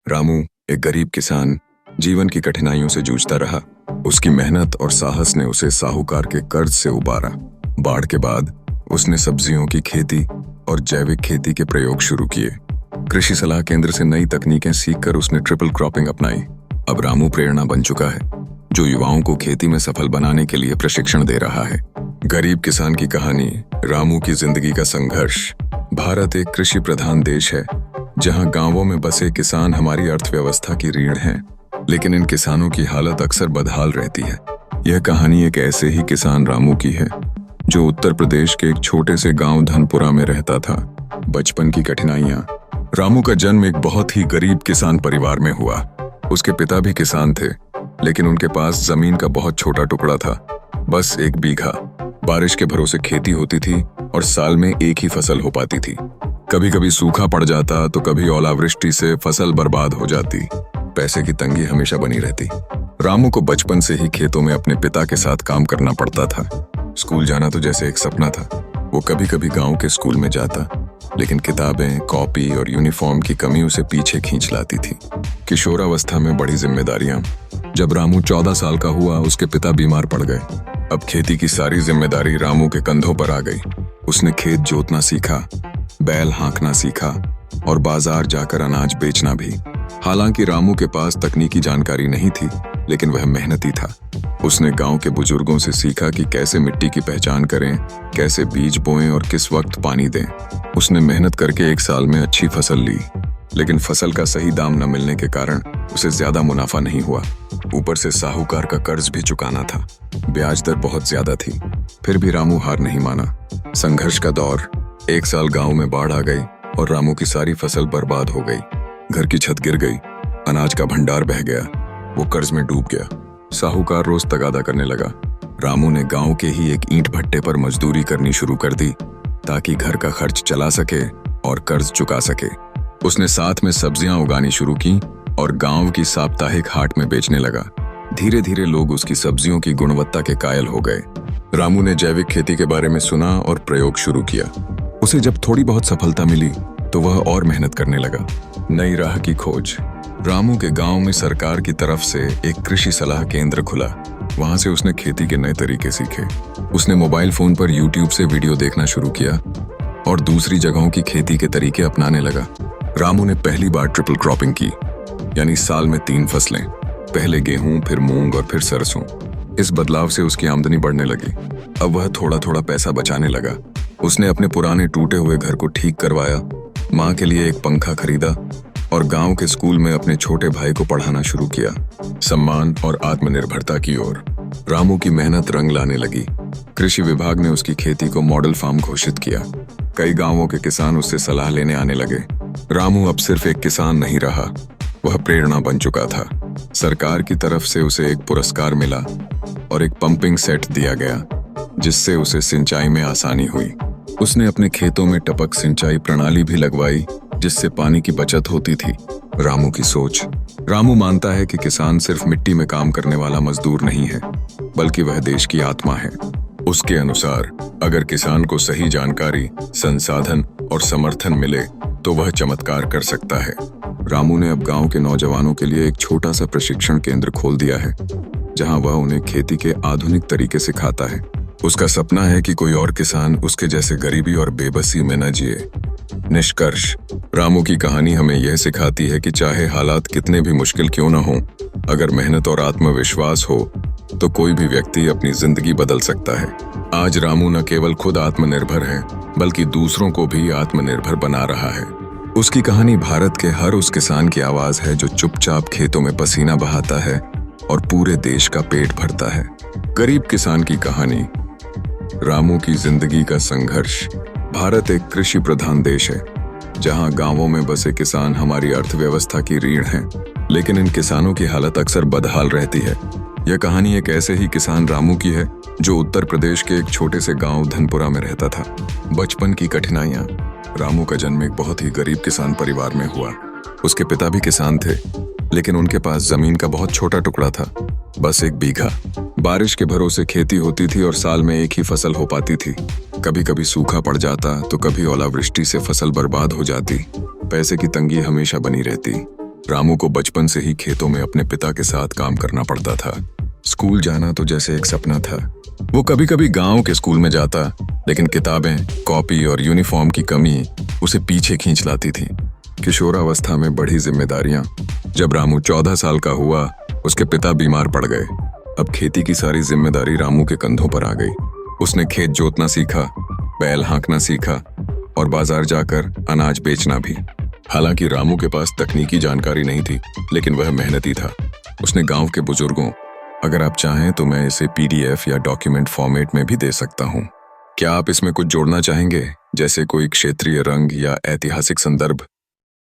रामू एक गरीब किसान जीवन की कठिनाइयों से जूझता रहा। उसकी मेहनत और साहस ने उसे साहूकार के कर्ज से उबारा। बाढ़ के बाद उसने सब्जियों की खेती और जैविक खेती के प्रयोग शुरू किए। कृषि सलाह केंद्र से नई तकनीकें सीखकर उसने ट्रिपल क्रॉपिंग अपनाई। अब रामू प्रेरणा बन चुका है, जो युवाओं को खेती में सफल बनाने के लिए प्रशिक्षण दे रहा है। गरीब किसान की कहानी, रामू की जिंदगी का संघर्ष। भारत एक कृषि प्रधान देश है, जहां गांवों में बसे किसान हमारी अर्थव्यवस्था की रीढ़ हैं, लेकिन इन किसानों की हालत अक्सर बदहाल रहती है। यह कहानी एक ऐसे ही किसान रामू की है, जो उत्तर प्रदेश के एक छोटे से गांव धनपुरा में रहता था। बचपन की कठिनाइयां। रामू का जन्म एक बहुत ही गरीब किसान परिवार में हुआ। उसके पिता भी किसान थे, लेकिन उनके पास जमीन का बहुत छोटा टुकड़ा था, बस 1 बीघा। बारिश के भरोसे खेती होती थी और साल में एक ही फसल हो पाती थी। कभी कभी सूखा पड़ जाता तो कभी ओलावृष्टि से फसल बर्बाद हो जाती। पैसे की तंगी हमेशा बनी रहती। रामू को बचपन से ही खेतों में अपने पिता के साथ काम करना पड़ता था। स्कूल जाना तो जैसे एक सपना था। वो कभी कभी गांव के स्कूल में जाता, लेकिन किताबें, कॉपी और यूनिफॉर्म की कमी उसे पीछे खींच लाती थी। किशोरावस्था में बड़ी जिम्मेदारियां। जब रामू 14 साल का हुआ, उसके पिता बीमार पड़ गए। अब खेती की सारी जिम्मेदारी रामू के कंधों पर आ गई। उसने खेत जोतना सीखा, बैल हाँकना सीखा और बाजार जाकर अनाज बेचना भी। हालांकि रामू के पास तकनीकी जानकारी नहीं थी, लेकिन वह मेहनती था। उसने गांव के बुजुर्गों से सीखा कि कैसे मिट्टी की पहचान करें, कैसे बीज बोएं और किस वक्त पानी दें। उसने मेहनत करके 1 साल में अच्छी फसल ली, लेकिन फसल का सही दाम न मिलने के कारण उसे ज्यादा मुनाफा नहीं हुआ। ऊपर से साहूकार का कर्ज भी चुकाना था। ब्याज दर बहुत ज्यादा थी। फिर भी रामू हार नहीं माना। संघर्ष का दौर। 1 साल गांव में बाढ़ आ गई और रामू की सारी फसल बर्बाद हो गई। घर की छत गिर गई, अनाज का भंडार बह गया। वो कर्ज में डूब गया। साहूकार रोज तगादा करने लगा। रामू ने गांव के ही एक ईंट भट्टे पर मजदूरी करनी शुरू कर दी, ताकि घर का खर्च चला सके और कर्ज चुका सके। उसने साथ में सब्जियां उगानी शुरू की और गांव की साप्ताहिक हाट में बेचने लगा। धीरे धीरे लोग उसकी सब्जियों की गुणवत्ता के कायल हो गए। रामू ने जैविक खेती के बारे में सुना और प्रयोग शुरू किया। उसे जब थोड़ी बहुत सफलता मिली तो वह और मेहनत करने लगा। नई राह की खोज। रामू के गांव में सरकार की तरफ से एक कृषि सलाह केंद्र खुला। वहां से उसने खेती के नए तरीके सीखे। उसने मोबाइल फोन पर YouTube से वीडियो देखना शुरू किया और दूसरी जगहों की खेती के तरीके अपनाने लगा। रामू ने पहली बार ट्रिपल क्रॉपिंग की, यानी साल में 3 फसलें। पहले गेहूं, फिर मूंग और फिर सरसों। इस बदलाव से उसकी आमदनी बढ़ने लगी। अब वह थोड़ा थोड़ा पैसा बचाने लगा। उसने अपने पुराने टूटे हुए घर को ठीक करवाया, माँ के लिए एक पंखा खरीदा और गांव के स्कूल में अपने छोटे भाई को पढ़ाना शुरू किया। सम्मान और आत्मनिर्भरता की ओर रामू की मेहनत रंग लाने लगी। कृषि विभाग ने उसकी खेती को मॉडल फार्म घोषित किया। कई गांवों के किसान उससे सलाह लेने आने लगे। रामू अब सिर्फ एक किसान नहीं रहा, वह प्रेरणा बन चुका था। सरकार की तरफ से उसे एक पुरस्कार मिला और एक पंपिंग सेट दिया गया, जिससे उसे सिंचाई में आसानी हुई। उसने अपने खेतों में टपक सिंचाई प्रणाली भी लगवाई, जिससे पानी की बचत होती थी। रामू की सोच। रामू मानता है कि किसान सिर्फ मिट्टी में काम करने वाला मजदूर नहीं है, बल्कि वह देश की आत्मा है। उसके अनुसार अगर किसान को सही जानकारी, संसाधन और समर्थन मिले तो वह चमत्कार कर सकता है। रामू ने अब गांव के नौजवानों के लिए एक छोटा सा प्रशिक्षण केंद्र खोल दिया है, जहां वह उन्हें खेती के आधुनिक तरीके सिखाता है। उसका सपना है कि कोई और किसान उसके जैसे गरीबी और बेबसी में न जिए। निष्कर्ष। रामू की कहानी हमें यह सिखाती है कि चाहे हालात कितने भी मुश्किल क्यों न हो, अगर मेहनत और आत्मविश्वास हो तो कोई भी व्यक्ति अपनी जिंदगी बदल सकता है। आज रामू न केवल खुद आत्मनिर्भर है, बल्कि दूसरों को भी आत्मनिर्भर बना रहा है। उसकी कहानी भारत के हर उस किसान की आवाज है, जो चुपचाप खेतों में पसीना बहाता है और पूरे देश का पेट भरता है। गरीब किसान की कहानी, रामू की जिंदगी का संघर्ष। भारत एक कृषि प्रधान देश है, जहां गांवों में बसे किसान हमारी अर्थव्यवस्था की रीढ़ हैं, लेकिन इन किसानों की हालत अक्सर बदहाल रहती है। यह कहानी एक ऐसे ही किसान रामू की है, जो उत्तर प्रदेश के एक छोटे से गांव धनपुरा में रहता था। बचपन की कठिनाइयां। रामू का जन्म एक बहुत ही गरीब किसान परिवार में हुआ। उसके पिता भी किसान थे, लेकिन उनके पास जमीन का बहुत छोटा टुकड़ा था, बस 1 बीघा। बारिश के भरोसे खेती होती थी और साल में एक ही फसल हो पाती थी। कभी कभी सूखा पड़ जाता तो कभी ओलावृष्टि से फसल बर्बाद हो जाती। पैसे की तंगी हमेशा बनी रहती। रामू को बचपन से ही खेतों में अपने पिता के साथ काम करना पड़ता था। स्कूल जाना तो जैसे एक सपना था। वो कभी कभी गांव के स्कूल में जाता, लेकिन किताबें, कॉपी और यूनिफॉर्म की कमी उसे पीछे खींच लाती थी। किशोरावस्था में बढ़ी जिम्मेदारियां। जब रामू 14 साल का हुआ, उसके पिता बीमार पड़ गए। अब खेती की सारी जिम्मेदारी रामू के कंधों पर आ गई। उसने खेत जोतना सीखा, बैल हाँकना सीखा और बाजार जाकर अनाज बेचना भी। हालांकि रामू के पास तकनीकी जानकारी नहीं थी, लेकिन वह मेहनती था। उसने गांव के बुजुर्गों, अगर आप चाहें तो मैं इसे PDF या डॉक्यूमेंट फॉर्मेट में भी दे सकता हूं। क्या आप इसमें कुछ जोड़ना चाहेंगे, जैसे कोई क्षेत्रीय रंग या ऐतिहासिक संदर्भ?